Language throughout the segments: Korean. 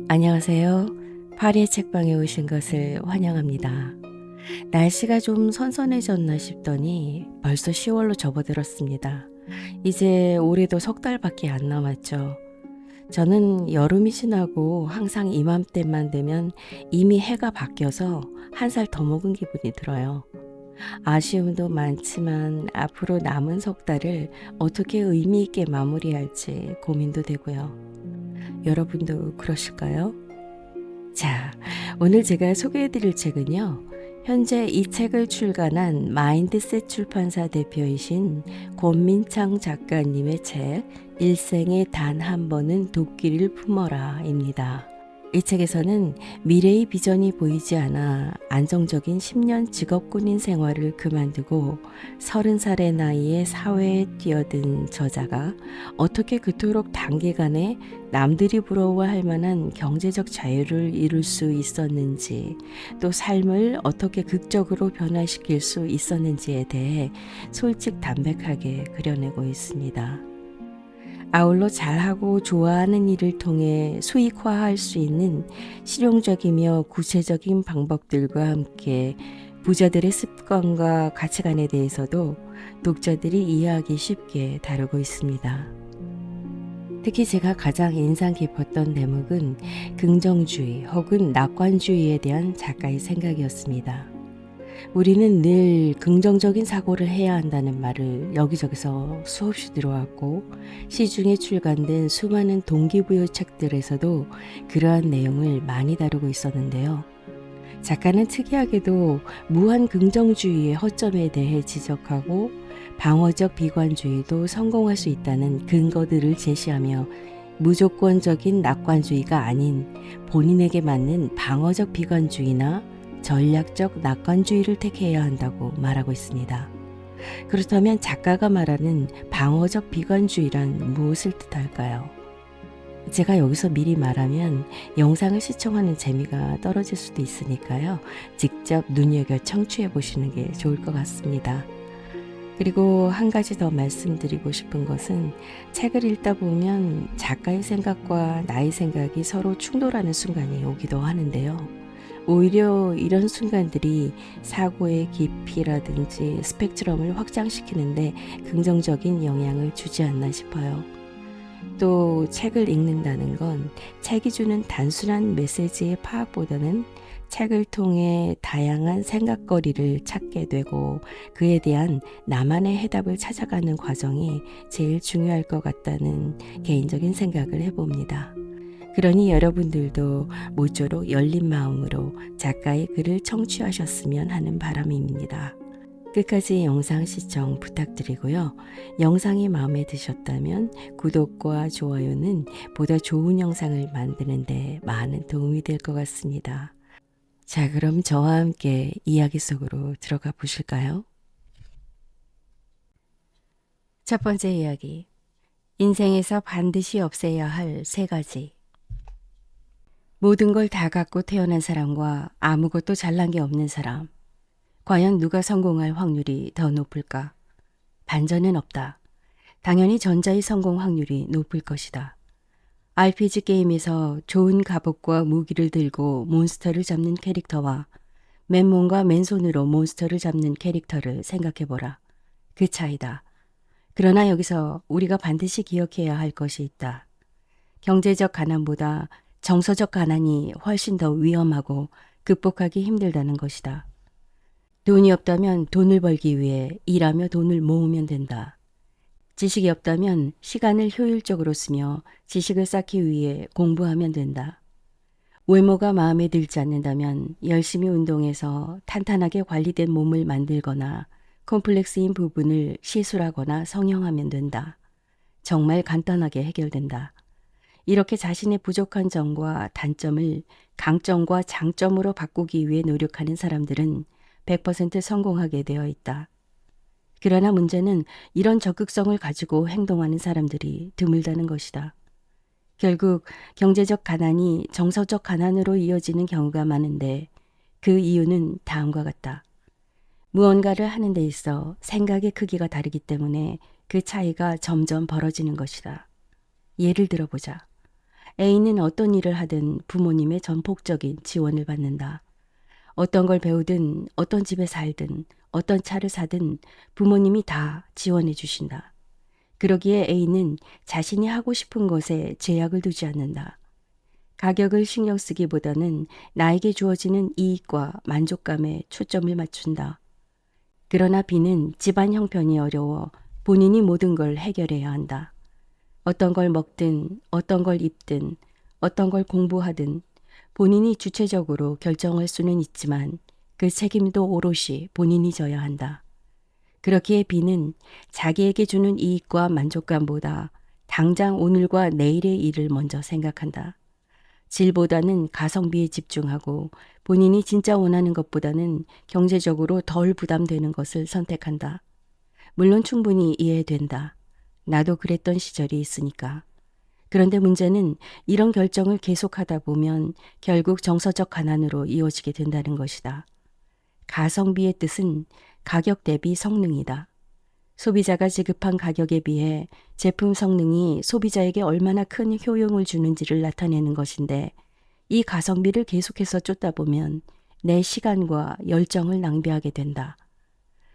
안녕하세요. 파리의 책방에 오신 것을 환영합니다. 날씨가 좀 선선해졌나 싶더니 벌써 10월로 접어들었습니다. 이제 올해도 석 달밖에 안 남았죠. 저는 여름이 지나고 항상 이맘때만 되면 이미 해가 바뀌어서 한 살 더 먹은 기분이 들어요. 아쉬움도 많지만 앞으로 남은 석 달을 어떻게 의미 있게 마무리할지 고민도 되고요. 여러분도 그러실까요? 자, 오늘 제가 소개해드릴 책은요. 현재 이 책을 출간한 마인드셋 출판사 대표이신 권민창 작가님의 책 일생에 단 한 번은 도끼를 품어라입니다. 이 책에서는 미래의 비전이 보이지 않아 안정적인 10년 직업군인 생활을 그만두고 30살의 나이에 사회에 뛰어든 저자가 어떻게 그토록 단기간에 남들이 부러워할 만한 경제적 자유를 이룰 수 있었는지, 또 삶을 어떻게 극적으로 변화시킬 수 있었는지에 대해 솔직담백하게 그려내고 있습니다. 아울러 잘하고 좋아하는 일을 통해 수익화할 수 있는 실용적이며 구체적인 방법들과 함께 부자들의 습관과 가치관에 대해서도 독자들이 이해하기 쉽게 다루고 있습니다. 특히 제가 가장 인상 깊었던 대목은 긍정주의 혹은 낙관주의에 대한 작가의 생각이었습니다. 우리는 늘 긍정적인 사고를 해야 한다는 말을 여기저기서 수없이 들어왔고 시중에 출간된 수많은 동기부여 책들에서도 그러한 내용을 많이 다루고 있었는데요. 작가는 특이하게도 무한 긍정주의의 허점에 대해 지적하고 방어적 비관주의도 성공할 수 있다는 근거들을 제시하며 무조건적인 낙관주의가 아닌 본인에게 맞는 방어적 비관주의나 전략적 낙관주의를 택해야 한다고 말하고 있습니다. 그렇다면 작가가 말하는 방어적 비관주의란 무엇을 뜻할까요? 제가 여기서 미리 말하면 영상을 시청하는 재미가 떨어질 수도 있으니까요. 직접 눈여겨 청취해 보시는 게 좋을 것 같습니다. 그리고 한 가지 더 말씀드리고 싶은 것은 책을 읽다 보면 작가의 생각과 나의 생각이 서로 충돌하는 순간이 오기도 하는데요. 오히려 이런 순간들이 사고의 깊이라든지 스펙트럼을 확장시키는데 긍정적인 영향을 주지 않나 싶어요. 또 책을 읽는다는 건 책이 주는 단순한 메시지의 파악보다는 책을 통해 다양한 생각거리를 찾게 되고 그에 대한 나만의 해답을 찾아가는 과정이 제일 중요할 것 같다는 개인적인 생각을 해봅니다. 그러니 여러분들도 모쪼록 열린 마음으로 작가의 글을 청취하셨으면 하는 바람입니다. 끝까지 영상 시청 부탁드리고요. 영상이 마음에 드셨다면 구독과 좋아요는 보다 좋은 영상을 만드는 데 많은 도움이 될 것 같습니다. 자, 그럼 저와 함께 이야기 속으로 들어가 보실까요? 첫 번째 이야기. 인생에서 반드시 없애야 할 3가지. 모든 걸 다 갖고 태어난 사람과 아무것도 잘난 게 없는 사람. 과연 누가 성공할 확률이 더 높을까? 반전은 없다. 당연히 전자의 성공 확률이 높을 것이다. RPG 게임에서 좋은 갑옷과 무기를 들고 몬스터를 잡는 캐릭터와 맨몸과 맨손으로 몬스터를 잡는 캐릭터를 생각해보라. 그 차이다. 그러나 여기서 우리가 반드시 기억해야 할 것이 있다. 경제적 가난보다 정서적 가난이 훨씬 더 위험하고 극복하기 힘들다는 것이다. 돈이 없다면 돈을 벌기 위해 일하며 돈을 모으면 된다. 지식이 없다면 시간을 효율적으로 쓰며 지식을 쌓기 위해 공부하면 된다. 외모가 마음에 들지 않는다면 열심히 운동해서 탄탄하게 관리된 몸을 만들거나 콤플렉스인 부분을 시술하거나 성형하면 된다. 정말 간단하게 해결된다. 이렇게 자신의 부족한 점과 단점을 강점과 장점으로 바꾸기 위해 노력하는 사람들은 100% 성공하게 되어 있다. 그러나 문제는 이런 적극성을 가지고 행동하는 사람들이 드물다는 것이다. 결국 경제적 가난이 정서적 가난으로 이어지는 경우가 많은데 그 이유는 다음과 같다. 무언가를 하는 데 있어 생각의 크기가 다르기 때문에 그 차이가 점점 벌어지는 것이다. 예를 들어보자. A는 어떤 일을 하든 부모님의 전폭적인 지원을 받는다. 어떤 걸 배우든 어떤 집에 살든 어떤 차를 사든 부모님이 다 지원해 주신다. 그러기에 A는 자신이 하고 싶은 것에 제약을 두지 않는다. 가격을 신경 쓰기보다는 나에게 주어지는 이익과 만족감에 초점을 맞춘다. 그러나 B는 집안 형편이 어려워 본인이 모든 걸 해결해야 한다. 어떤 걸 먹든 어떤 걸 입든 어떤 걸 공부하든 본인이 주체적으로 결정할 수는 있지만 그 책임도 오롯이 본인이 져야 한다. 그렇기에 B는 자기에게 주는 이익과 만족감보다 당장 오늘과 내일의 일을 먼저 생각한다. 질보다는 가성비에 집중하고 본인이 진짜 원하는 것보다는 경제적으로 덜 부담되는 것을 선택한다. 물론 충분히 이해된다. 나도 그랬던 시절이 있으니까. 그런데 문제는 이런 결정을 계속하다 보면 결국 정서적 가난으로 이어지게 된다는 것이다. 가성비의 뜻은 가격 대비 성능이다. 소비자가 지급한 가격에 비해 제품 성능이 소비자에게 얼마나 큰 효용을 주는지를 나타내는 것인데 이 가성비를 계속해서 쫓다 보면 내 시간과 열정을 낭비하게 된다.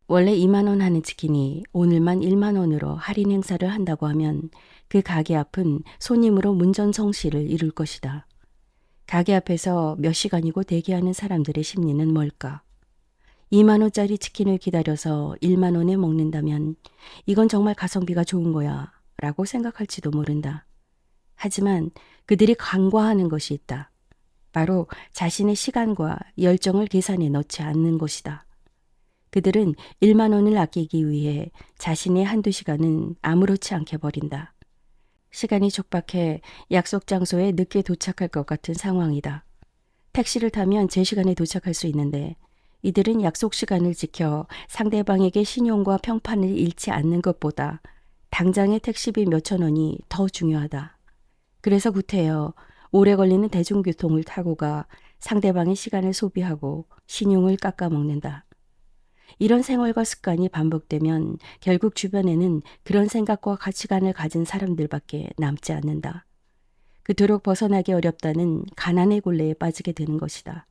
원래 2만 원 하는 치킨이 오늘만 1만 원으로 할인 행사를 한다고 하면 그 가게 앞은 손님으로 문전성시를 이룰 것이다. 가게 앞에서 몇 시간이고 대기하는 사람들의 심리는 뭘까? 2만 원짜리 치킨을 기다려서 1만 원에 먹는다면 이건 정말 가성비가 좋은 거야 라고 생각할지도 모른다. 하지만 그들이 간과하는 것이 있다. 바로 자신의 시간과 열정을 계산에 넣지 않는 것이다. 그들은 1만 원을 아끼기 위해 자신의 한두 시간은 아무렇지 않게 버린다. 시간이 촉박해 약속 장소에 늦게 도착할 것 같은 상황이다. 택시를 타면 제 시간에 도착할 수 있는데 이들은 약속 시간을 지켜 상대방에게 신용과 평판을 잃지 않는 것보다 당장의 택시비 몇천 원이 더 중요하다. 그래서 구태여 오래 걸리는 대중교통을 타고 가 상대방의 시간을 소비하고 신용을 깎아먹는다. 이런 생활과 습관이 반복되면 결국 주변에는 그런 생각과 가치관을 가진 사람들밖에 남지 않는다. 그토록 벗어나기 어렵다는 가난의 굴레에 빠지게 되는 것이다.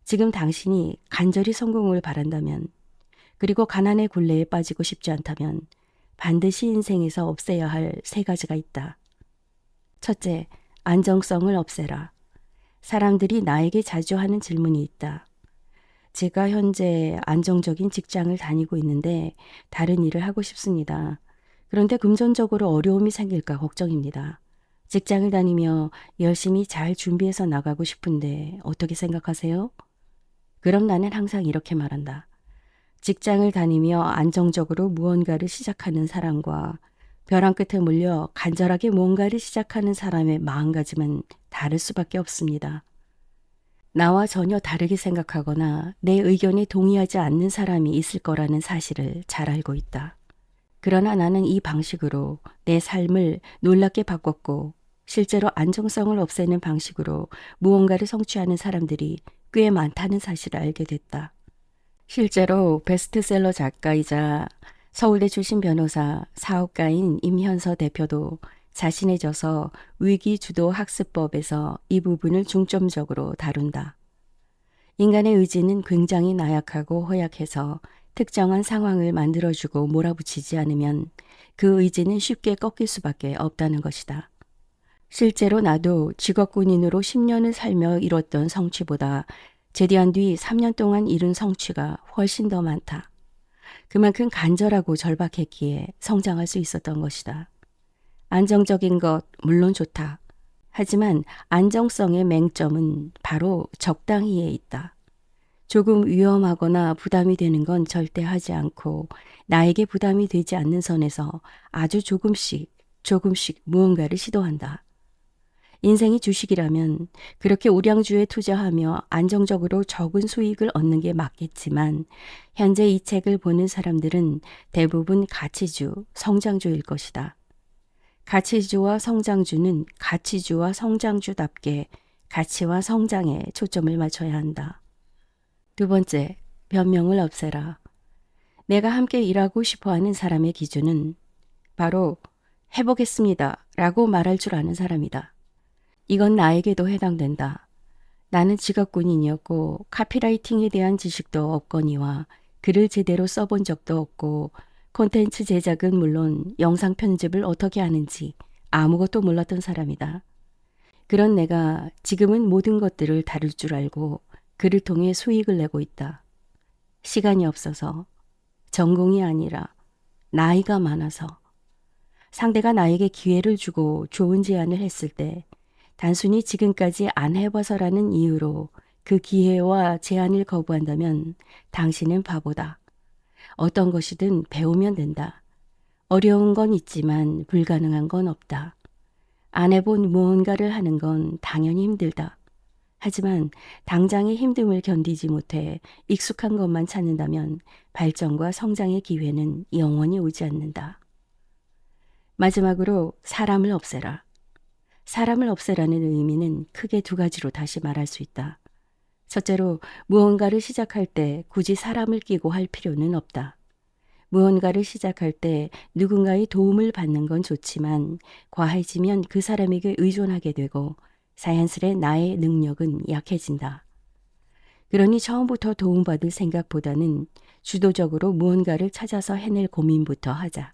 지금 당신이 간절히 성공을 바란다면, 그리고 가난의 굴레에 빠지고 싶지 않다면 반드시 인생에서 없애야 할 세 가지가 있다. 첫째, 안정성을 없애라. 사람들이 나에게 자주 하는 질문이 있다. 제가 현재 안정적인 직장을 다니고 있는데 다른 일을 하고 싶습니다. 그런데 금전적으로 어려움이 생길까 걱정입니다. 직장을 다니며 열심히 잘 준비해서 나가고 싶은데 어떻게 생각하세요? 그럼 나는 항상 이렇게 말한다. 직장을 다니며 안정적으로 무언가를 시작하는 사람과 벼랑 끝에 몰려 간절하게 무언가를 시작하는 사람의 마음가짐은 다를 수밖에 없습니다. 나와 전혀 다르게 생각하거나 내 의견에 동의하지 않는 사람이 있을 거라는 사실을 잘 알고 있다. 그러나 나는 이 방식으로 내 삶을 놀랍게 바꿨고 실제로 안정성을 없애는 방식으로 무언가를 성취하는 사람들이 꽤 많다는 사실을 알게 됐다. 실제로 베스트셀러 작가이자 서울대 출신 변호사, 사업가인 임현서 대표도 자신의 저서 위기주도 학습법에서 이 부분을 중점적으로 다룬다. 인간의 의지는 굉장히 나약하고 허약해서 특정한 상황을 만들어주고 몰아붙이지 않으면 그 의지는 쉽게 꺾일 수밖에 없다는 것이다. 실제로 나도 직업군인으로 10년을 살며 이뤘던 성취보다 제대한 뒤 3년 동안 이룬 성취가 훨씬 더 많다. 그만큼 간절하고 절박했기에 성장할 수 있었던 것이다. 안정적인 것 물론 좋다. 하지만 안정성의 맹점은 바로 적당히에 있다. 조금 위험하거나 부담이 되는 건 절대 하지 않고 나에게 부담이 되지 않는 선에서 아주 조금씩 무언가를 시도한다. 인생이 주식이라면 그렇게 우량주에 투자하며 안정적으로 적은 수익을 얻는 게 맞겠지만 현재 이 책을 보는 사람들은 대부분 가치주, 성장주일 것이다. 가치주와 성장주는 가치주와 성장주답게 가치와 성장에 초점을 맞춰야 한다. 두 번째, 변명을 없애라. 내가 함께 일하고 싶어하는 사람의 기준은 바로 해보겠습니다 라고 말할 줄 아는 사람이다. 이건 나에게도 해당된다. 나는 직업군인이었고 카피라이팅에 대한 지식도 없거니와 글을 제대로 써본 적도 없고 콘텐츠 제작은 물론 영상 편집을 어떻게 하는지 아무것도 몰랐던 사람이다. 그런 내가 지금은 모든 것들을 다룰 줄 알고 그를 통해 수익을 내고 있다. 시간이 없어서, 전공이 아니라 나이가 많아서, 상대가 나에게 기회를 주고 좋은 제안을 했을 때 단순히 지금까지 안 해봐서라는 이유로 그 기회와 제안을 거부한다면 당신은 바보다. 어떤 것이든 배우면 된다. 어려운 건 있지만 불가능한 건 없다. 안 해본 무언가를 하는 건 당연히 힘들다. 하지만 당장의 힘듦을 견디지 못해 익숙한 것만 찾는다면 발전과 성장의 기회는 영원히 오지 않는다. 마지막으로 사람을 없애라. 사람을 없애라는 의미는 크게 두 가지로 다시 말할 수 있다. 첫째로 무언가를 시작할 때 굳이 사람을 끼고 할 필요는 없다. 무언가를 시작할 때 누군가의 도움을 받는 건 좋지만 과해지면 그 사람에게 의존하게 되고 자연스레 나의 능력은 약해진다. 그러니 처음부터 도움받을 생각보다는 주도적으로 무언가를 찾아서 해낼 고민부터 하자.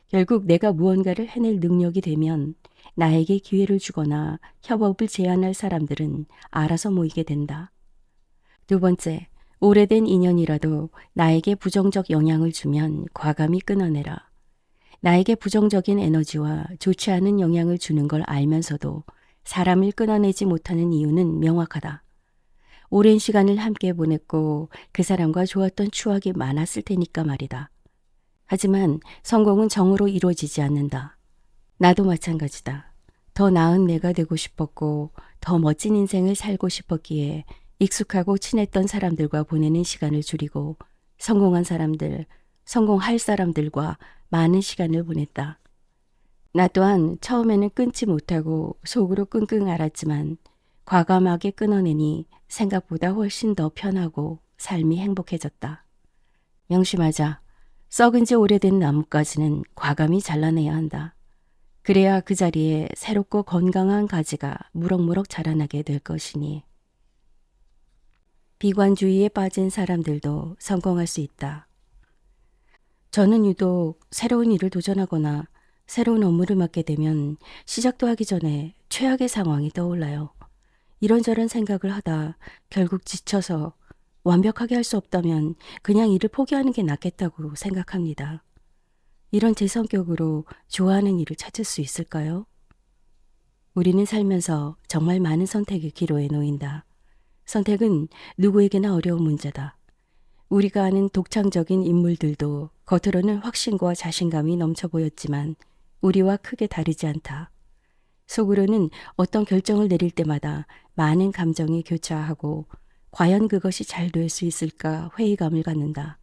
결국 내가 무언가를 해낼 능력이 되면 나에게 기회를 주거나 협업을 제안할 사람들은 알아서 모이게 된다. 두 번째, 오래된 인연이라도 나에게 부정적 영향을 주면 과감히 끊어내라. 나에게 부정적인 에너지와 좋지 않은 영향을 주는 걸 알면서도 사람을 끊어내지 못하는 이유는 명확하다. 오랜 시간을 함께 보냈고 그 사람과 좋았던 추억이 많았을 테니까 말이다. 하지만 성공은 정으로 이루어지지 않는다. 나도 마찬가지다. 더 나은 내가 되고 싶었고 더 멋진 인생을 살고 싶었기에 익숙하고 친했던 사람들과 보내는 시간을 줄이고 성공한 사람들, 성공할 사람들과 많은 시간을 보냈다. 나 또한 처음에는 끊지 못하고 속으로 끙끙 앓았지만 과감하게 끊어내니 생각보다 훨씬 더 편하고 삶이 행복해졌다. 명심하자. 썩은 지 오래된 나뭇가지는 과감히 잘라내야 한다. 그래야 그 자리에 새롭고 건강한 가지가 무럭무럭 자라나게 될 것이니. 비관주의에 빠진 사람들도 성공할 수 있다. 저는 유독 새로운 일을 도전하거나 새로운 업무를 맡게 되면 시작도 하기 전에 최악의 상황이 떠올라요. 이런저런 생각을 하다 결국 지쳐서 완벽하게 할 수 없다면 그냥 일을 포기하는 게 낫겠다고 생각합니다. 이런 제 성격으로 좋아하는 일을 찾을 수 있을까요? 우리는 살면서 정말 많은 선택의 기로에 놓인다. 선택은 누구에게나 어려운 문제다. 우리가 아는 독창적인 인물들도 겉으로는 확신과 자신감이 넘쳐 보였지만 우리와 크게 다르지 않다. 속으로는 어떤 결정을 내릴 때마다 많은 감정이 교차하고 과연 그것이 잘 될 수 있을까 회의감을 갖는다.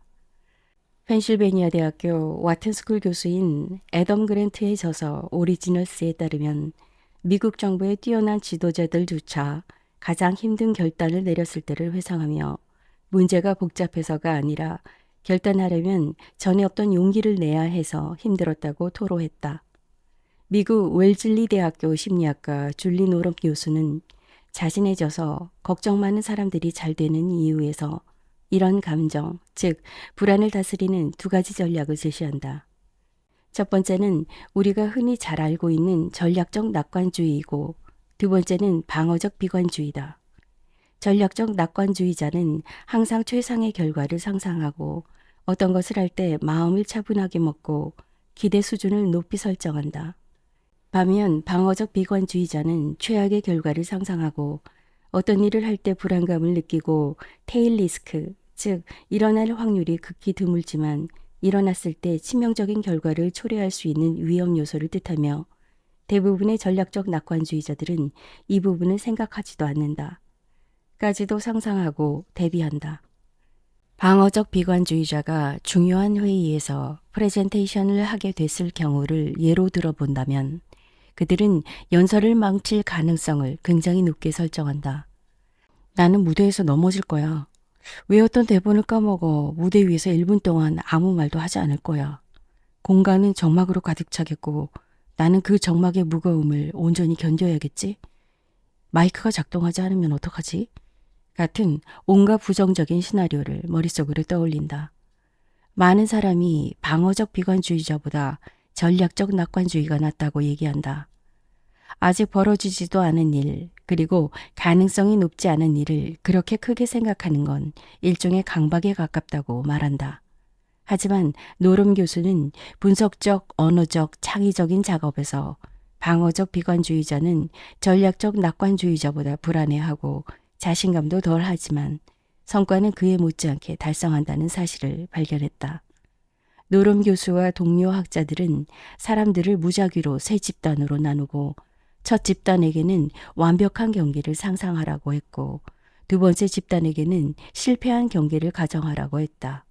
펜실베니아 대학교 와튼스쿨 교수인 애덤 그랜트의 저서 오리지널스에 따르면 미국 정부의 뛰어난 지도자들조차 가장 힘든 결단을 내렸을 때를 회상하며 문제가 복잡해서가 아니라 결단하려면 전에 없던 용기를 내야 해서 힘들었다고 토로했다. 미국 웰즐리 대학교 심리학과 줄리 노럼 교수는 자신의 저서 걱정 많은 사람들이 잘 되는 이유에서 이런 감정, 즉 불안을 다스리는 두 가지 전략을 제시한다. 첫 번째는 우리가 흔히 잘 알고 있는 전략적 낙관주의이고 두 번째는 방어적 비관주의다. 전략적 낙관주의자는 항상 최상의 결과를 상상하고 어떤 것을 할 때 마음을 차분하게 먹고 기대 수준을 높이 설정한다. 반면 방어적 비관주의자는 최악의 결과를 상상하고 어떤 일을 할 때 불안감을 느끼고 테일 리스크, 즉 일어날 확률이 극히 드물지만 일어났을 때 치명적인 결과를 초래할 수 있는 위험 요소를 뜻하며 대부분의 전략적 낙관주의자들은 이 부분을 생각하지도 않는다. 까지도 상상하고 대비한다. 방어적 비관주의자가 중요한 회의에서 프레젠테이션을 하게 됐을 경우를 예로 들어본다면 그들은 연설을 망칠 가능성을 굉장히 높게 설정한다. 나는 무대에서 넘어질 거야. 외웠던 대본을 까먹어 무대 위에서 1분 동안 아무 말도 하지 않을 거야. 공간은 정막으로 가득 차겠고 나는 그 정막의 무거움을 온전히 견뎌야겠지? 마이크가 작동하지 않으면 어떡하지? 같은 온갖 부정적인 시나리오를 머릿속으로 떠올린다. 많은 사람이 방어적 비관주의자보다 전략적 낙관주의가 낫다고 얘기한다. 아직 벌어지지도 않은 일, 그리고 가능성이 높지 않은 일을 그렇게 크게 생각하는 건 일종의 강박에 가깝다고 말한다. 하지만 노름 교수는 분석적, 언어적, 창의적인 작업에서 방어적 비관주의자는 전략적 낙관주의자보다 불안해하고 자신감도 덜하지만 성과는 그에 못지않게 달성한다는 사실을 발견했다. 노름 교수와 동료 학자들은 사람들을 무작위로 세 집단으로 나누고 첫 집단에게는 완벽한 경기를 상상하라고 했고 두 번째 집단에게는 실패한 경기를 가정하라고 했다.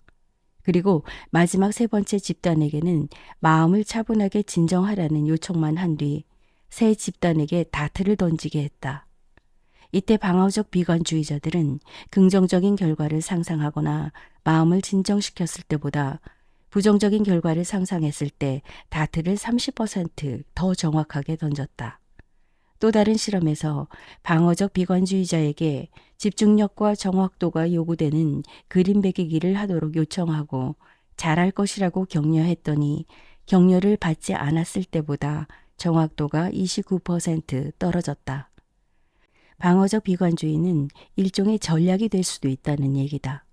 그리고 마지막 세 번째 집단에게는 마음을 차분하게 진정하라는 요청만 한 뒤 새 집단에게 다트를 던지게 했다. 이때 방어적 비관주의자들은 긍정적인 결과를 상상하거나 마음을 진정시켰을 때보다 부정적인 결과를 상상했을 때 다트를 30%더 정확하게 던졌다. 또 다른 실험에서 방어적 비관주의자에게 집중력과 정확도가 요구되는 그림 배기기를 하도록 요청하고 잘할 것이라고 격려했더니 격려를 받지 않았을 때보다 정확도가 29% 떨어졌다. 방어적 비관주의는 일종의 전략이 될 수도 있다는 얘기다.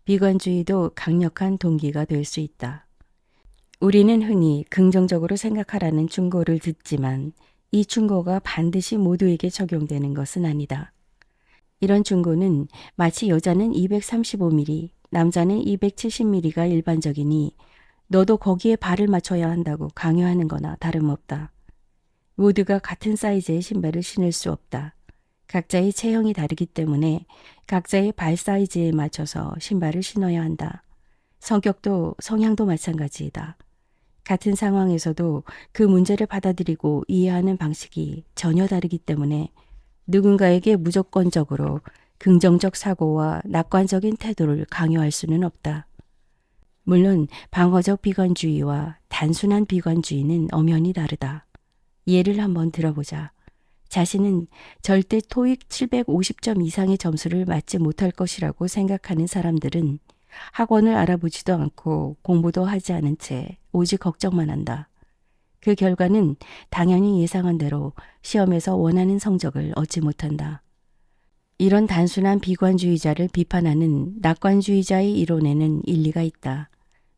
비관주의도 강력한 동기가 될 수 있다. 우리는 흔히 긍정적으로 생각하라는 충고를 듣지만 이 충고가 반드시 모두에게 적용되는 것은 아니다. 이런 충고는 마치 여자는 235mm, 남자는 270mm가 일반적이니 너도 거기에 발을 맞춰야 한다고 강요하는 거나 다름없다. 모두가 같은 사이즈의 신발을 신을 수 없다. 각자의 체형이 다르기 때문에 각자의 발 사이즈에 맞춰서 신발을 신어야 한다. 성격도 성향도 마찬가지이다. 같은 상황에서도 그 문제를 받아들이고 이해하는 방식이 전혀 다르기 때문에 누군가에게 무조건적으로 긍정적 사고와 낙관적인 태도를 강요할 수는 없다. 물론 방어적 비관주의와 단순한 비관주의는 엄연히 다르다. 예를 한번 들어보자. 자신은 절대 토익 750점 이상의 점수를 맞지 못할 것이라고 생각하는 사람들은 학원을 알아보지도 않고 공부도 하지 않은 채 오직 걱정만 한다. 그 결과는 당연히 예상한 대로 시험에서 원하는 성적을 얻지 못한다. 이런 단순한 비관주의자를 비판하는 낙관주의자의 이론에는 일리가 있다.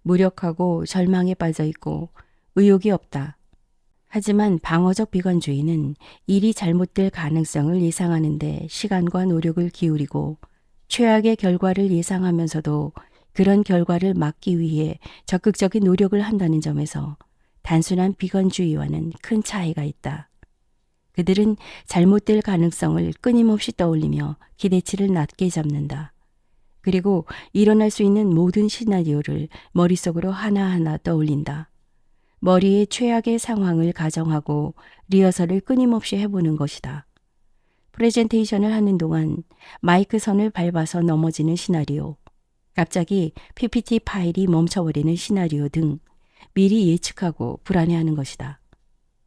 무력하고 절망에 빠져 있고 의욕이 없다. 하지만 방어적 비관주의는 일이 잘못될 가능성을 예상하는데 시간과 노력을 기울이고 최악의 결과를 예상하면서도 그런 결과를 막기 위해 적극적인 노력을 한다는 점에서 단순한 비관주의와는 큰 차이가 있다. 그들은 잘못될 가능성을 끊임없이 떠올리며 기대치를 낮게 잡는다. 그리고 일어날 수 있는 모든 시나리오를 머릿속으로 하나하나 떠올린다. 머리에 최악의 상황을 가정하고 리허설을 끊임없이 해보는 것이다. 프레젠테이션을 하는 동안 마이크 선을 밟아서 넘어지는 시나리오, 갑자기 PPT 파일이 멈춰버리는 시나리오 등 미리 예측하고 불안해하는 것이다.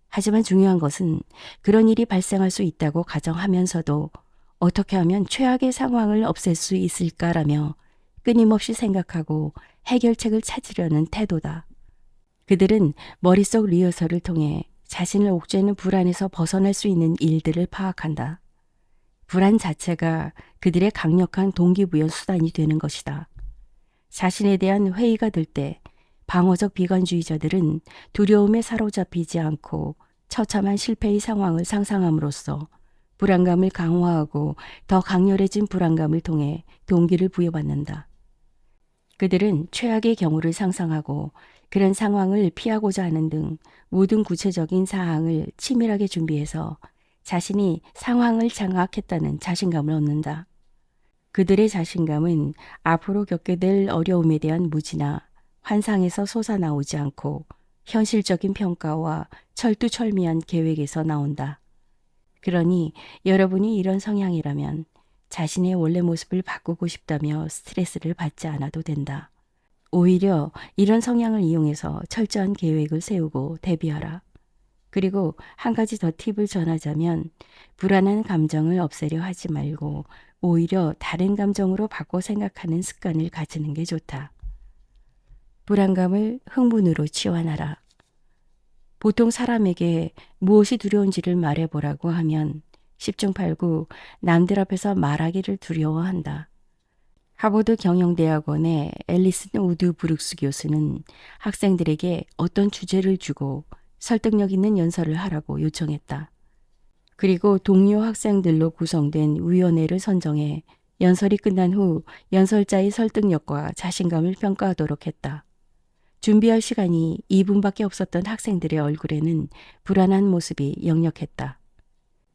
하지만 중요한 것은 그런 일이 발생할 수 있다고 가정하면서도 어떻게 하면 최악의 상황을 없앨 수 있을까라며 끊임없이 생각하고 해결책을 찾으려는 태도다. 그들은 머릿속 리허설을 통해 자신을 옥죄는 불안에서 벗어날 수 있는 일들을 파악한다. 불안 자체가 그들의 강력한 동기부여 수단이 되는 것이다. 자신에 대한 회의가 들 때 방어적 비관주의자들은 두려움에 사로잡히지 않고 처참한 실패의 상황을 상상함으로써 불안감을 강화하고 더 강렬해진 불안감을 통해 동기를 부여받는다. 그들은 최악의 경우를 상상하고 그런 상황을 피하고자 하는 등 모든 구체적인 사항을 치밀하게 준비해서 자신이 상황을 장악했다는 자신감을 얻는다. 그들의 자신감은 앞으로 겪게 될 어려움에 대한 무지나 환상에서 솟아나오지 않고 현실적인 평가와 철두철미한 계획에서 나온다. 그러니 여러분이 이런 성향이라면 자신의 원래 모습을 바꾸고 싶다며 스트레스를 받지 않아도 된다. 오히려 이런 성향을 이용해서 철저한 계획을 세우고 대비하라. 그리고 한 가지 더 팁을 전하자면 불안한 감정을 없애려 하지 말고 오히려 다른 감정으로 바꿔 생각하는 습관을 가지는 게 좋다. 불안감을 흥분으로 치환하라. 보통 사람에게 무엇이 두려운지를 말해보라고 하면 10중 8구 남들 앞에서 말하기를 두려워한다. 하버드 경영대학원의 앨리슨 우드 브룩스 교수는 학생들에게 어떤 주제를 주고 설득력 있는 연설을 하라고 요청했다. 그리고 동료 학생들로 구성된 위원회를 선정해 연설이 끝난 후 연설자의 설득력과 자신감을 평가하도록 했다. 준비할 시간이 2분밖에 없었던 학생들의 얼굴에는 불안한 모습이 역력했다.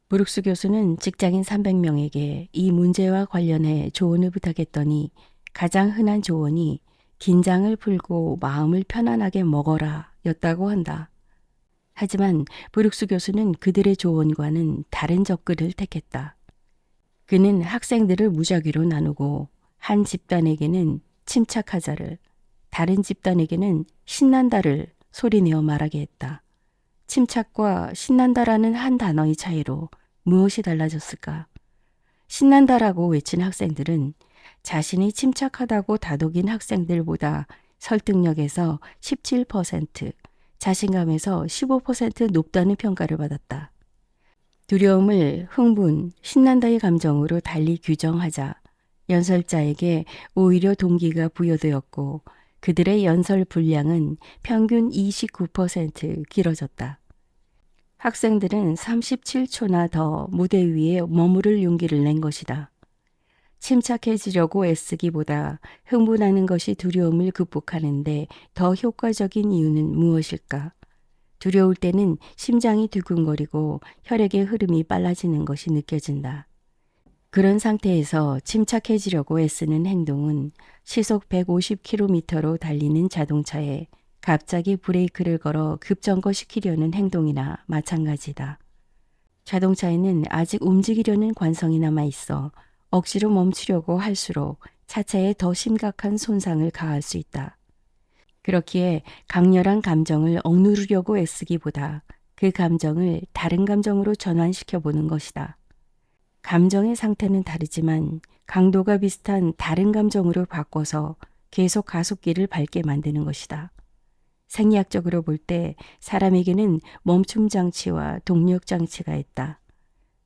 브룩스 교수는 직장인 300명에게 이 문제와 관련해 조언을 부탁했더니 가장 흔한 조언이 긴장을 풀고 마음을 편안하게 먹어라 였다고 한다. 하지만 브룩스 교수는 그들의 조언과는 다른 접근을 택했다. 그는 학생들을 무작위로 나누고 한 집단에게는 침착하자를, 다른 집단에게는 신난다를 소리내어 말하게 했다. 침착과 신난다라는 한 단어의 차이로 무엇이 달라졌을까? 신난다라고 외친 학생들은 자신이 침착하다고 다독인 학생들보다 설득력에서 17%, 자신감에서 15% 높다는 평가를 받았다. 두려움을 흥분, 신난다의 감정으로 달리 규정하자 연설자에게 오히려 동기가 부여되었고 그들의 연설 분량은 평균 29% 길어졌다. 학생들은 37초나 더 무대 위에 머무를 용기를 낸 것이다. 침착해지려고 애쓰기보다 흥분하는 것이 두려움을 극복하는데 더 효과적인 이유는 무엇일까? 두려울 때는 심장이 두근거리고 혈액의 흐름이 빨라지는 것이 느껴진다. 그런 상태에서 침착해지려고 애쓰는 행동은 시속 150km로 달리는 자동차에 갑자기 브레이크를 걸어 급정거시키려는 행동이나 마찬가지다. 자동차에는 아직 움직이려는 관성이 남아 있어 억지로 멈추려고 할수록 차체에 더 심각한 손상을 가할 수 있다. 그렇기에 강렬한 감정을 억누르려고 애쓰기보다 그 감정을 다른 감정으로 전환시켜 보는 것이다. 감정의 상태는 다르지만 강도가 비슷한 다른 감정으로 바꿔서 계속 가속기를 밟게 만드는 것이다. 생리학적으로 볼 때 사람에게는 멈춤 장치와 동력 장치가 있다.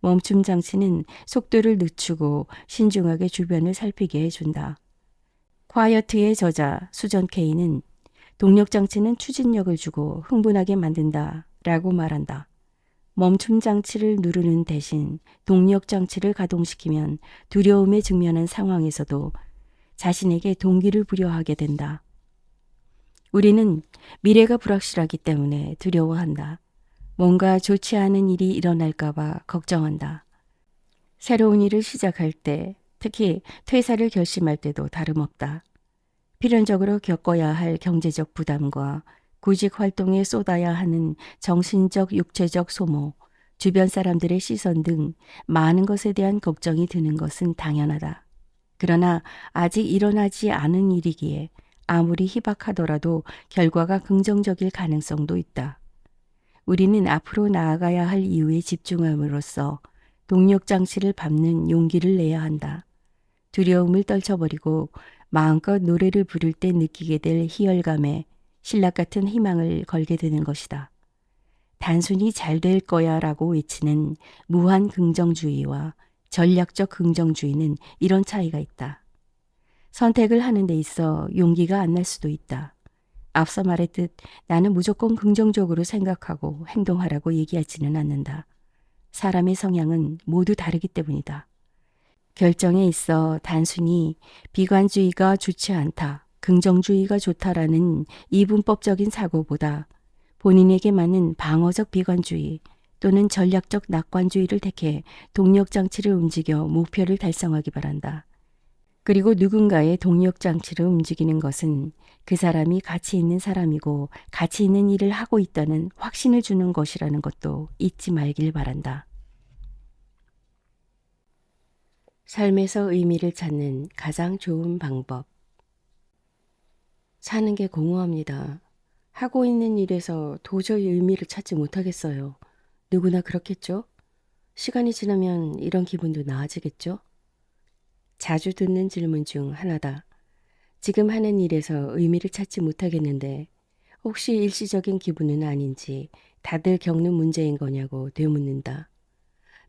멈춤 장치는 속도를 늦추고 신중하게 주변을 살피게 해준다. 콰이어트의 저자 수전 케이는 동력 장치는 추진력을 주고 흥분하게 만든다 라고 말한다. 멈춤 장치를 누르는 대신 동력 장치를 가동시키면 두려움에 직면한 상황에서도 자신에게 동기를 부여하게 된다. 우리는 미래가 불확실하기 때문에 두려워한다. 뭔가 좋지 않은 일이 일어날까봐 걱정한다. 새로운 일을 시작할 때, 특히 퇴사를 결심할 때도 다름없다. 필연적으로 겪어야 할 경제적 부담과 구직 활동에 쏟아야 하는 정신적, 육체적 소모, 주변 사람들의 시선 등 많은 것에 대한 걱정이 드는 것은 당연하다. 그러나 아직 일어나지 않은 일이기에 아무리 희박하더라도 결과가 긍정적일 가능성도 있다. 우리는 앞으로 나아가야 할 이유에 집중함으로써 동력 장치를 밟는 용기를 내야 한다. 두려움을 떨쳐버리고 마음껏 노래를 부를 때 느끼게 될 희열감에 신락 같은 희망을 걸게 되는 것이다. 단순히 잘 될 거야 라고 외치는 무한 긍정주의와 전략적 긍정주의는 이런 차이가 있다. 선택을 하는 데 있어 용기가 안 날 수도 있다. 앞서 말했듯 나는 무조건 긍정적으로 생각하고 행동하라고 얘기하지는 않는다. 사람의 성향은 모두 다르기 때문이다. 결정에 있어 단순히 비관주의가 좋지 않다, 긍정주의가 좋다라는 이분법적인 사고보다 본인에게 맞는 방어적 비관주의 또는 전략적 낙관주의를 택해 동력장치를 움직여 목표를 달성하기 바란다. 그리고 누군가의 동력장치를 움직이는 것은 그 사람이 가치 있는 사람이고 가치 있는 일을 하고 있다는 확신을 주는 것이라는 것도 잊지 말길 바란다. 삶에서 의미를 찾는 가장 좋은 방법. 사는 게 공허합니다. 하고 있는 일에서 도저히 의미를 찾지 못하겠어요. 누구나 그렇겠죠? 시간이 지나면 이런 기분도 나아지겠죠? 자주 듣는 질문 중 하나다. 지금 하는 일에서 의미를 찾지 못하겠는데 혹시 일시적인 기분은 아닌지 다들 겪는 문제인 거냐고 되묻는다.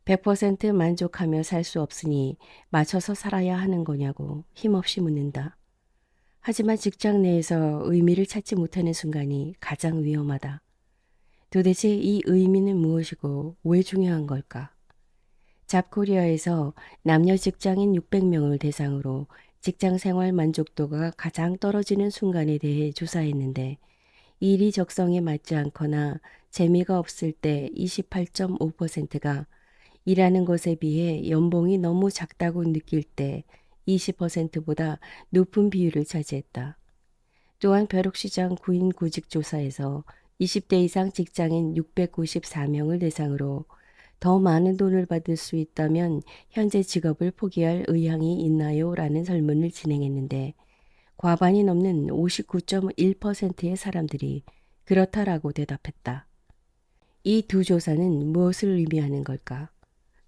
100% 만족하며 살 수 없으니 맞춰서 살아야 하는 거냐고 힘없이 묻는다. 하지만 직장 내에서 의미를 찾지 못하는 순간이 가장 위험하다. 도대체 이 의미는 무엇이고 왜 중요한 걸까? 잡코리아에서 남녀 직장인 600명을 대상으로 직장 생활 만족도가 가장 떨어지는 순간에 대해 조사했는데 일이 적성에 맞지 않거나 재미가 없을 때 28.5%가 일하는 것에 비해 연봉이 너무 작다고 느낄 때 20%보다 높은 비율을 차지했다. 또한 벼룩시장 구인 구직 조사에서 20대 이상 직장인 694명을 대상으로 더 많은 돈을 받을 수 있다면 현재 직업을 포기할 의향이 있나요? 라는 설문을 진행했는데 과반이 넘는 59.1%의 사람들이 그렇다라고 대답했다. 이 두 조사는 무엇을 의미하는 걸까?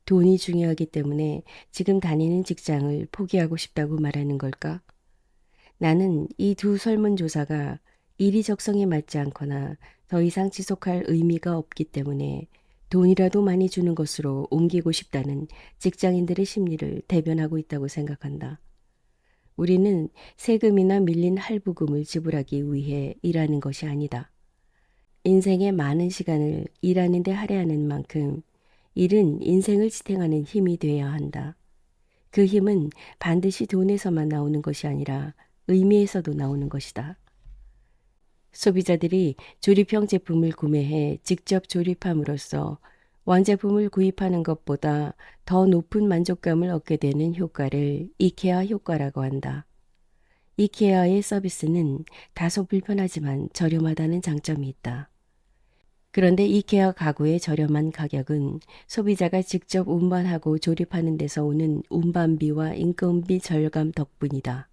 돈이 중요하기 때문에 지금 다니는 직장을 포기하고 싶다고 말하는 걸까? 나는 이 두 설문조사가 일이 적성에 맞지 않거나 더 이상 지속할 의미가 없기 때문에 돈이라도 많이 주는 것으로 옮기고 싶다는 직장인들의 심리를 대변하고 있다고 생각한다. 우리는 세금이나 밀린 할부금을 지불하기 위해 일하는 것이 아니다. 인생의 많은 시간을 일하는 데 할애하는 만큼 일은 인생을 지탱하는 힘이 되어야 한다. 그 힘은 반드시 돈에서만 나오는 것이 아니라 의미에서도 나오는 것이다. 소비자들이 조립형 제품을 구매해 직접 조립함으로써 완제품을 구입하는 것보다 더 높은 만족감을 얻게 되는 효과를 이케아 효과라고 한다. 이케아의 서비스는 다소 불편하지만 저렴하다는 장점이 있다. 그런데 이케아 가구의 저렴한 가격은 소비자가 직접 운반하고 조립하는 데서 오는 운반비와 인건비 절감 덕분이다.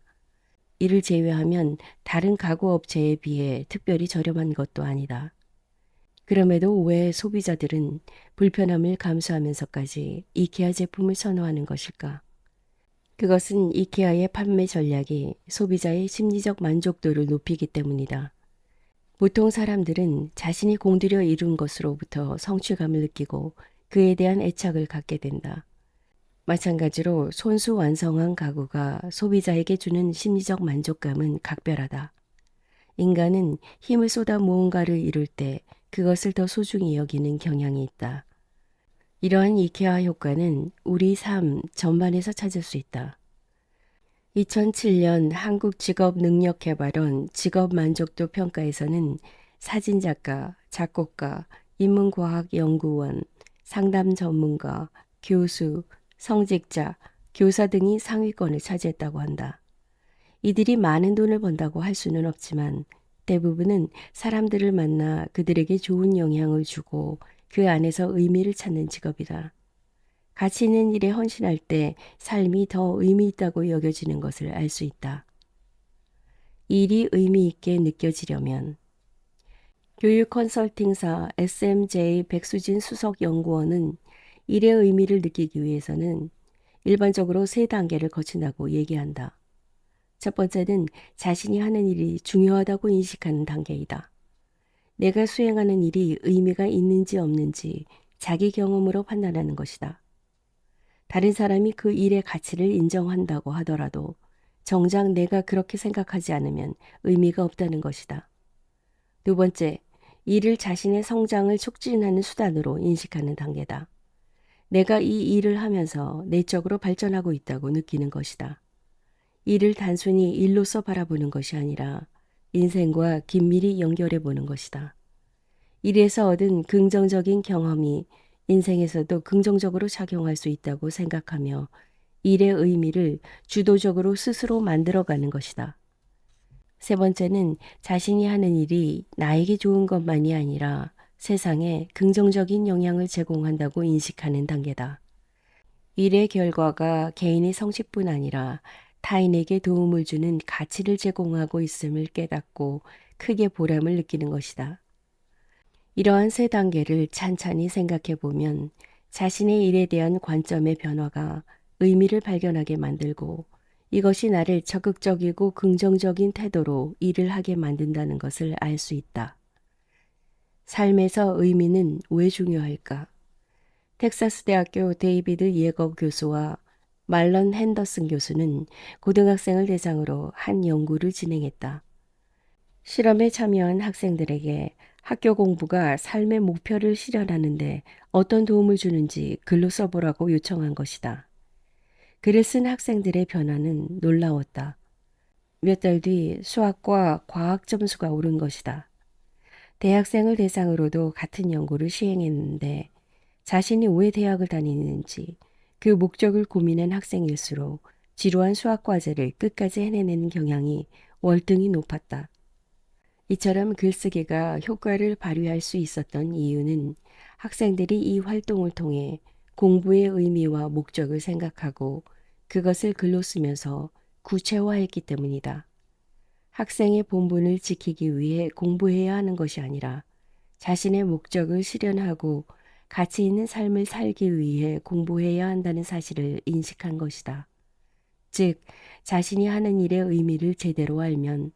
이를 제외하면 다른 가구 업체에 비해 특별히 저렴한 것도 아니다. 그럼에도 왜 소비자들은 불편함을 감수하면서까지 이케아 제품을 선호하는 것일까? 그것은 이케아의 판매 전략이 소비자의 심리적 만족도를 높이기 때문이다. 보통 사람들은 자신이 공들여 이룬 것으로부터 성취감을 느끼고 그에 대한 애착을 갖게 된다. 마찬가지로 손수 완성한 가구가 소비자에게 주는 심리적 만족감은 각별하다. 인간은 힘을 쏟아 무언가를 이룰 때 그것을 더 소중히 여기는 경향이 있다. 이러한 이케아 효과는 우리 삶 전반에서 찾을 수 있다. 2007년 한국직업능력개발원 직업만족도 평가에서는 사진작가, 작곡가, 인문과학연구원, 상담 전문가, 교수, 성직자, 교사 등이 상위권을 차지했다고 한다. 이들이 많은 돈을 번다고 할 수는 없지만 대부분은 사람들을 만나 그들에게 좋은 영향을 주고 그 안에서 의미를 찾는 직업이다. 가치 있는 일에 헌신할 때 삶이 더 의미 있다고 여겨지는 것을 알 수 있다. 일이 의미 있게 느껴지려면 교육 컨설팅사 SMJ 백수진 수석 연구원은 일의 의미를 느끼기 위해서는 일반적으로 3단계를 거친다고 얘기한다. 첫 번째는 자신이 하는 일이 중요하다고 인식하는 단계이다. 내가 수행하는 일이 의미가 있는지 없는지 자기 경험으로 판단하는 것이다. 다른 사람이 그 일의 가치를 인정한다고 하더라도 정작 내가 그렇게 생각하지 않으면 의미가 없다는 것이다. 두 번째, 일을 자신의 성장을 촉진하는 수단으로 인식하는 단계다. 내가 이 일을 하면서 내적으로 발전하고 있다고 느끼는 것이다. 일을 단순히 일로서 바라보는 것이 아니라 인생과 긴밀히 연결해 보는 것이다. 일에서 얻은 긍정적인 경험이 인생에서도 긍정적으로 작용할 수 있다고 생각하며 일의 의미를 주도적으로 스스로 만들어가는 것이다. 세 번째는 자신이 하는 일이 나에게 좋은 것만이 아니라 세상에 긍정적인 영향을 제공한다고 인식하는 단계다. 일의 결과가 개인의 성취뿐 아니라 타인에게 도움을 주는 가치를 제공하고 있음을 깨닫고 크게 보람을 느끼는 것이다. 이러한 세 단계를 찬찬히 생각해 보면 자신의 일에 대한 관점의 변화가 의미를 발견하게 만들고 이것이 나를 적극적이고 긍정적인 태도로 일을 하게 만든다는 것을 알 수 있다. 삶에서 의미는 왜 중요할까? 텍사스 대학교 데이비드 예거 교수와 말런 핸더슨 교수는 고등학생을 대상으로 한 연구를 진행했다. 실험에 참여한 학생들에게 학교 공부가 삶의 목표를 실현하는데 어떤 도움을 주는지 글로 써보라고 요청한 것이다. 글을 쓴 학생들의 변화는 놀라웠다. 몇 달 뒤 수학과 과학 점수가 오른 것이다. 대학생을 대상으로도 같은 연구를 시행했는데 자신이 왜 대학을 다니는지 그 목적을 고민한 학생일수록 지루한 수학 과제를 끝까지 해내는 경향이 월등히 높았다. 이처럼 글쓰기가 효과를 발휘할 수 있었던 이유는 학생들이 이 활동을 통해 공부의 의미와 목적을 생각하고 그것을 글로 쓰면서 구체화했기 때문이다. 학생의 본분을 지키기 위해 공부해야 하는 것이 아니라 자신의 목적을 실현하고 가치 있는 삶을 살기 위해 공부해야 한다는 사실을 인식한 것이다. 즉, 자신이 하는 일의 의미를 제대로 알면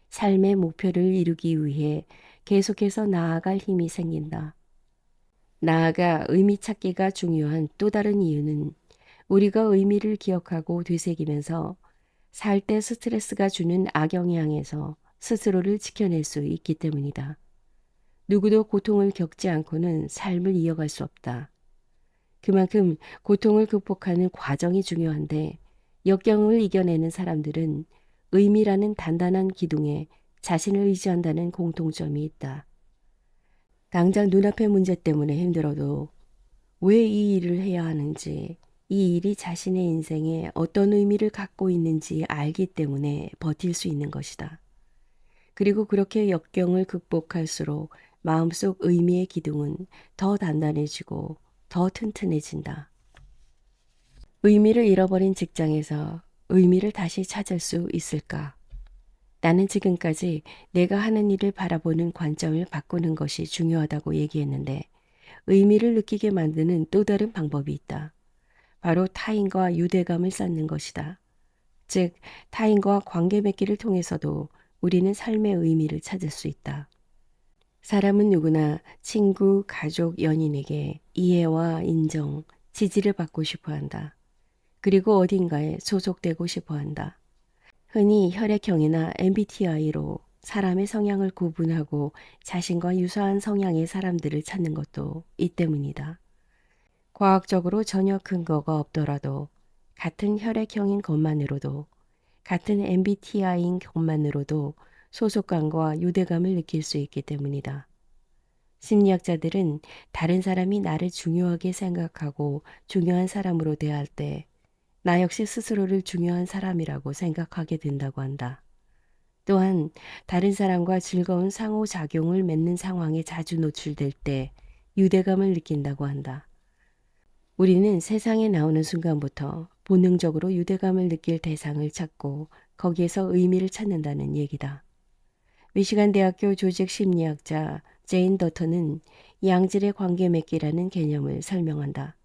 삶의 목표를 이루기 위해 계속해서 나아갈 힘이 생긴다. 나아가 의미 찾기가 중요한 또 다른 이유는 우리가 의미를 기억하고 되새기면서 살 때 스트레스가 주는 악영향에서 스스로를 지켜낼 수 있기 때문이다. 누구도 고통을 겪지 않고는 삶을 이어갈 수 없다. 그만큼 고통을 극복하는 과정이 중요한데 역경을 이겨내는 사람들은 의미라는 단단한 기둥에 자신을 의지한다는 공통점이 있다. 당장 눈앞의 문제 때문에 힘들어도 왜 이 일을 해야 하는지, 이 일이 자신의 인생에 어떤 의미를 갖고 있는지 알기 때문에 버틸 수 있는 것이다. 그리고 그렇게 역경을 극복할수록 마음속 의미의 기둥은 더 단단해지고 더 튼튼해진다. 의미를 잃어버린 직장에서 의미를 다시 찾을 수 있을까? 나는 지금까지 내가 하는 일을 바라보는 관점을 바꾸는 것이 중요하다고 얘기했는데 의미를 느끼게 만드는 또 다른 방법이 있다. 바로 타인과 유대감을 쌓는 것이다. 즉, 타인과 관계 맺기를 통해서도 우리는 삶의 의미를 찾을 수 있다. 사람은 누구나 친구, 가족, 연인에게 이해와 인정, 지지를 받고 싶어 한다. 그리고 어딘가에 소속되고 싶어 한다. 흔히 혈액형이나 MBTI로 사람의 성향을 구분하고 자신과 유사한 성향의 사람들을 찾는 것도 이 때문이다. 과학적으로 전혀 근거가 없더라도 같은 혈액형인 것만으로도 같은 MBTI인 것만으로도 소속감과 유대감을 느낄 수 있기 때문이다. 심리학자들은 다른 사람이 나를 중요하게 생각하고 중요한 사람으로 대할 때 나 역시 스스로를 중요한 사람이라고 생각하게 된다고 한다. 또한 다른 사람과 즐거운 상호작용을 맺는 상황에 자주 노출될 때 유대감을 느낀다고 한다. 우리는 세상에 나오는 순간부터 본능적으로 유대감을 느낄 대상을 찾고 거기에서 의미를 찾는다는 얘기다. 미시간 대학교 조직 심리학자 제인 더턴은 양질의 관계 맺기라는 개념을 설명한다.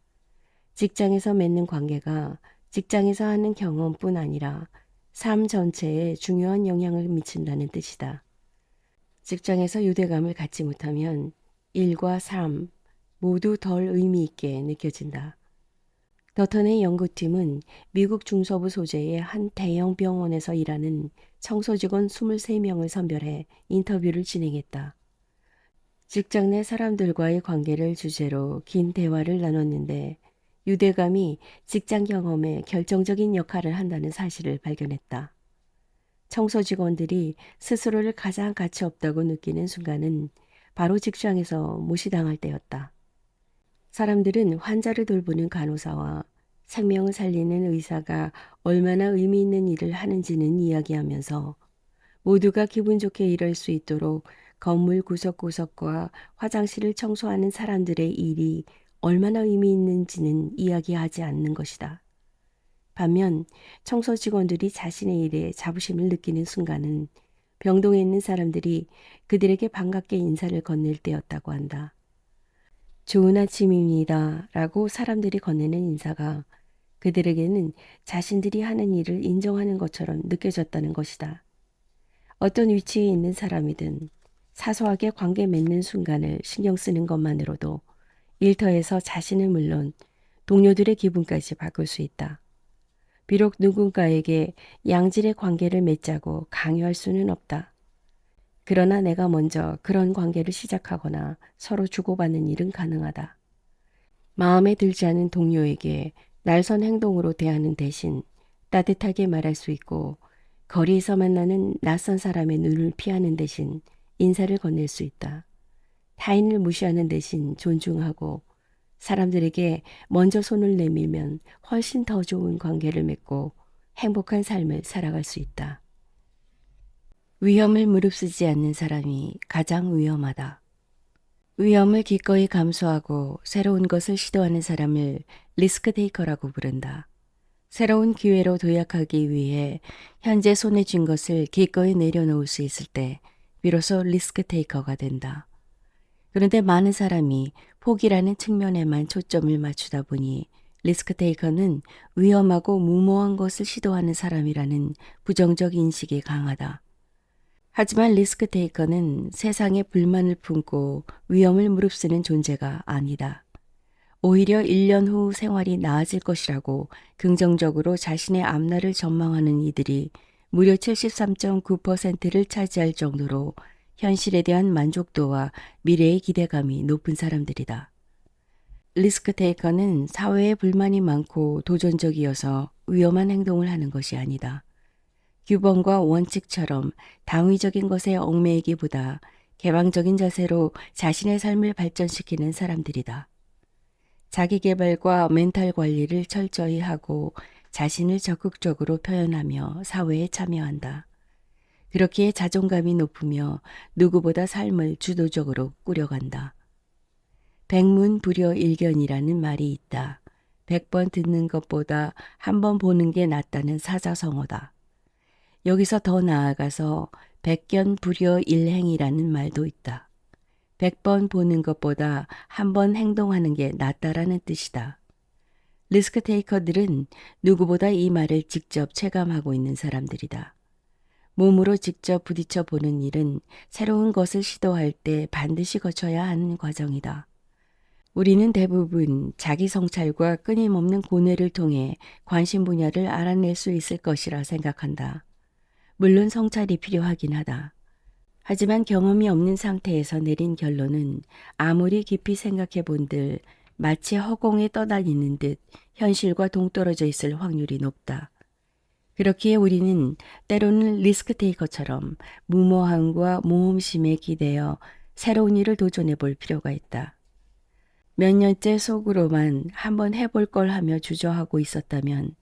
직장에서 맺는 관계가 직장에서 하는 경험뿐 아니라 삶 전체에 중요한 영향을 미친다는 뜻이다. 직장에서 유대감을 갖지 못하면 일과 삶 모두 덜 의미 있게 느껴진다. 더턴의 연구팀은 미국 중서부 소재의 한 대형 병원에서 일하는 청소직원 23명을 선별해 인터뷰를 진행했다. 직장 내 사람들과의 관계를 주제로 긴 대화를 나눴는데 유대감이 직장 경험에 결정적인 역할을 한다는 사실을 발견했다. 청소 직원들이 스스로를 가장 가치 없다고 느끼는 순간은 바로 직장에서 무시당할 때였다. 사람들은 환자를 돌보는 간호사와 생명을 살리는 의사가 얼마나 의미 있는 일을 하는지는 이야기하면서 모두가 기분 좋게 일할 수 있도록 건물 구석구석과 화장실을 청소하는 사람들의 일이 얼마나 의미 있는지는 이야기하지 않는 것이다. 반면 청소 직원들이 자신의 일에 자부심을 느끼는 순간은 병동에 있는 사람들이 그들에게 반갑게 인사를 건넬 때였다고 한다. 좋은 아침입니다. 라고 사람들이 건네는 인사가 그들에게는 자신들이 하는 일을 인정하는 것처럼 느껴졌다는 것이다. 어떤 위치에 있는 사람이든 사소하게 관계 맺는 순간을 신경 쓰는 것만으로도 일터에서 자신은 물론 동료들의 기분까지 바꿀 수 있다. 비록 누군가에게 양질의 관계를 맺자고 강요할 수는 없다. 그러나 내가 먼저 그런 관계를 시작하거나 서로 주고받는 일은 가능하다. 마음에 들지 않은 동료에게 날선 행동으로 대하는 대신 따뜻하게 말할 수 있고 거리에서 만나는 낯선 사람의 눈을 피하는 대신 인사를 건넬 수 있다. 타인을 무시하는 대신 존중하고 사람들에게 먼저 손을 내밀면 훨씬 더 좋은 관계를 맺고 행복한 삶을 살아갈 수 있다. 위험을 무릅쓰지 않는 사람이 가장 위험하다. 위험을 기꺼이 감수하고 새로운 것을 시도하는 사람을 리스크 테이커라고 부른다. 새로운 기회로 도약하기 위해 현재 손에 쥔 것을 기꺼이 내려놓을 수 있을 때 비로소 리스크 테이커가 된다. 그런데 많은 사람이 포기라는 측면에만 초점을 맞추다 보니 리스크 테이커는 위험하고 무모한 것을 시도하는 사람이라는 부정적 인식이 강하다. 하지만 리스크 테이커는 세상에 불만을 품고 위험을 무릅쓰는 존재가 아니다. 오히려 1년 후 생활이 나아질 것이라고 긍정적으로 자신의 앞날을 전망하는 이들이 무려 73.9%를 차지할 정도로 현실에 대한 만족도와 미래의 기대감이 높은 사람들이다. 리스크 테이커는 사회에 불만이 많고 도전적이어서 위험한 행동을 하는 것이 아니다. 규범과 원칙처럼 당위적인 것에 얽매이기보다 개방적인 자세로 자신의 삶을 발전시키는 사람들이다. 자기 개발과 멘탈 관리를 철저히 하고 자신을 적극적으로 표현하며 사회에 참여한다. 그렇기에 자존감이 높으며 누구보다 삶을 주도적으로 꾸려간다. 백문불여일견이라는 말이 있다. 100번 듣는 것보다 한 번 보는 게 낫다는 사자성어다. 여기서 더 나아가서 백견불여일행이라는 말도 있다. 100번 보는 것보다 한 번 행동하는 게 낫다라는 뜻이다. 리스크 테이커들은 누구보다 이 말을 직접 체감하고 있는 사람들이다. 몸으로 직접 부딪혀 보는 일은 새로운 것을 시도할 때 반드시 거쳐야 하는 과정이다. 우리는 대부분 자기 성찰과 끊임없는 고뇌를 통해 관심 분야를 알아낼 수 있을 것이라 생각한다. 물론 성찰이 필요하긴 하다. 하지만 경험이 없는 상태에서 내린 결론은 아무리 깊이 생각해 본들 마치 허공에 떠다니는 듯 현실과 동떨어져 있을 확률이 높다. 그렇기에 우리는 때로는 리스크 테이커처럼 무모함과 모험심에 기대어 새로운 일을 도전해 볼 필요가 있다. 몇 년째 속으로만 한번 해볼 걸 하며 주저하고 있었다면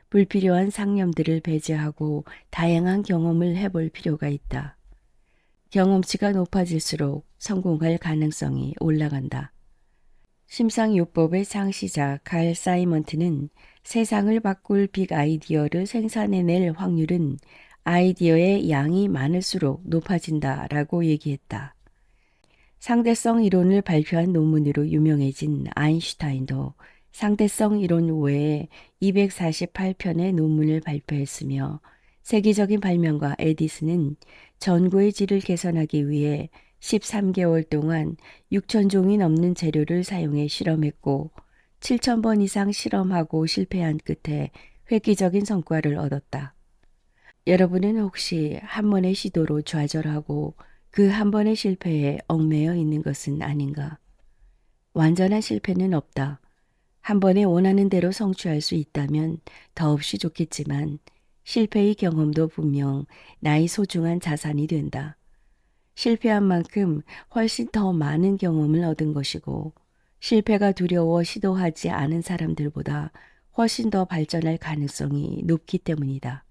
불필요한 상념들을 배제하고 다양한 경험을 해볼 필요가 있다. 경험치가 높아질수록 성공할 가능성이 올라간다. 심상요법의 창시자 칼 사이먼트는 세상을 바꿀 빅 아이디어를 생산해낼 확률은 아이디어의 양이 많을수록 높아진다라고 얘기했다. 상대성 이론을 발표한 논문으로 유명해진 아인슈타인도 상대성 이론 외에 248편의 논문을 발표했으며 세계적인 발명가 에디슨은 전구의 질을 개선하기 위해 13개월 동안 6,000종이 넘는 재료를 사용해 실험했고 7,000번 이상 실험하고 실패한 끝에 획기적인 성과를 얻었다. 여러분은 혹시 한 번의 시도로 좌절하고 그 한 번의 실패에 얽매여 있는 것은 아닌가? 완전한 실패는 없다. 한 번에 원하는 대로 성취할 수 있다면 더없이 좋겠지만 실패의 경험도 분명 나의 소중한 자산이 된다. 실패한 만큼 훨씬 더 많은 경험을 얻은 것이고 실패가 두려워 시도하지 않은 사람들보다 훨씬 더 발전할 가능성이 높기 때문이다.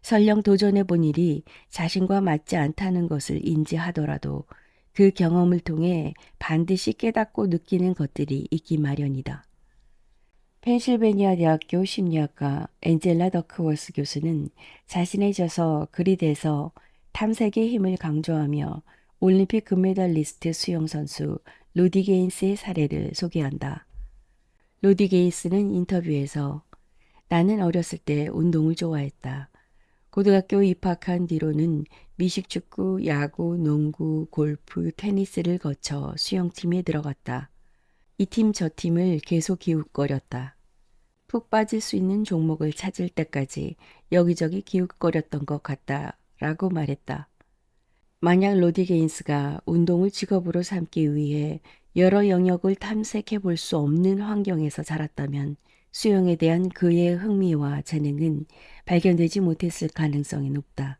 설령 도전해 본 일이 자신과 맞지 않다는 것을 인지하더라도 그 경험을 통해 반드시 깨닫고 느끼는 것들이 있기 마련이다. 펜실베니아 대학교 심리학과 엔젤라 더크워스 교수는 자신의 저서 그릿에서 탐색의 힘을 강조하며 올림픽 금메달리스트 수영 선수 로디 게인스의 사례를 소개한다. 로디 게인스는 인터뷰에서 나는 어렸을 때 운동을 좋아했다. 고등학교 입학한 뒤로는 미식축구, 야구, 농구, 골프, 테니스를 거쳐 수영팀에 들어갔다. 이 팀 저 팀을 계속 기웃거렸다. 푹 빠질 수 있는 종목을 찾을 때까지 여기저기 기웃거렸던 것 같다라고 말했다. 만약 로디 게인스가 운동을 직업으로 삼기 위해 여러 영역을 탐색해 볼 수 없는 환경에서 자랐다면 수영에 대한 그의 흥미와 재능은 발견되지 못했을 가능성이 높다.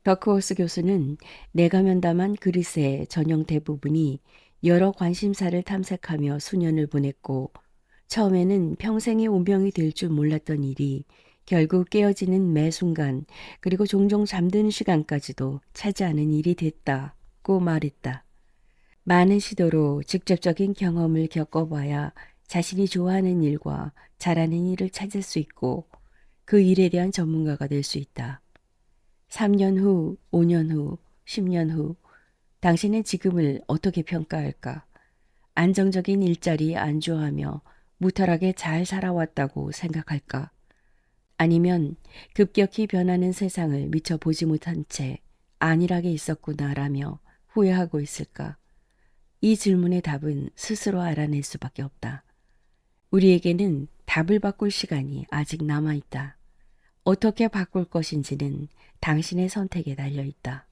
더크호스 교수는 내가 면담한 그릇의 전형 대부분이 여러 관심사를 탐색하며 수년을 보냈고 처음에는 평생의 운명이 될 줄 몰랐던 일이 결국 깨어지는 매 순간 그리고 종종 잠드는 시간까지도 차지하는 일이 됐다고 말했다. 많은 시도로 직접적인 경험을 겪어봐야 자신이 좋아하는 일과 잘하는 일을 찾을 수 있고 그 일에 대한 전문가가 될 수 있다. 3년 후, 5년 후, 10년 후 당신은 지금을 어떻게 평가할까? 안정적인 일자리에 안주하며 무탈하게 잘 살아왔다고 생각할까? 아니면 급격히 변하는 세상을 미처 보지 못한 채 안일하게 있었구나라며 후회하고 있을까? 이 질문의 답은 스스로 알아낼 수밖에 없다. 우리에게는 답을 바꿀 시간이 아직 남아있다. 어떻게 바꿀 것인지는 당신의 선택에 달려 있다.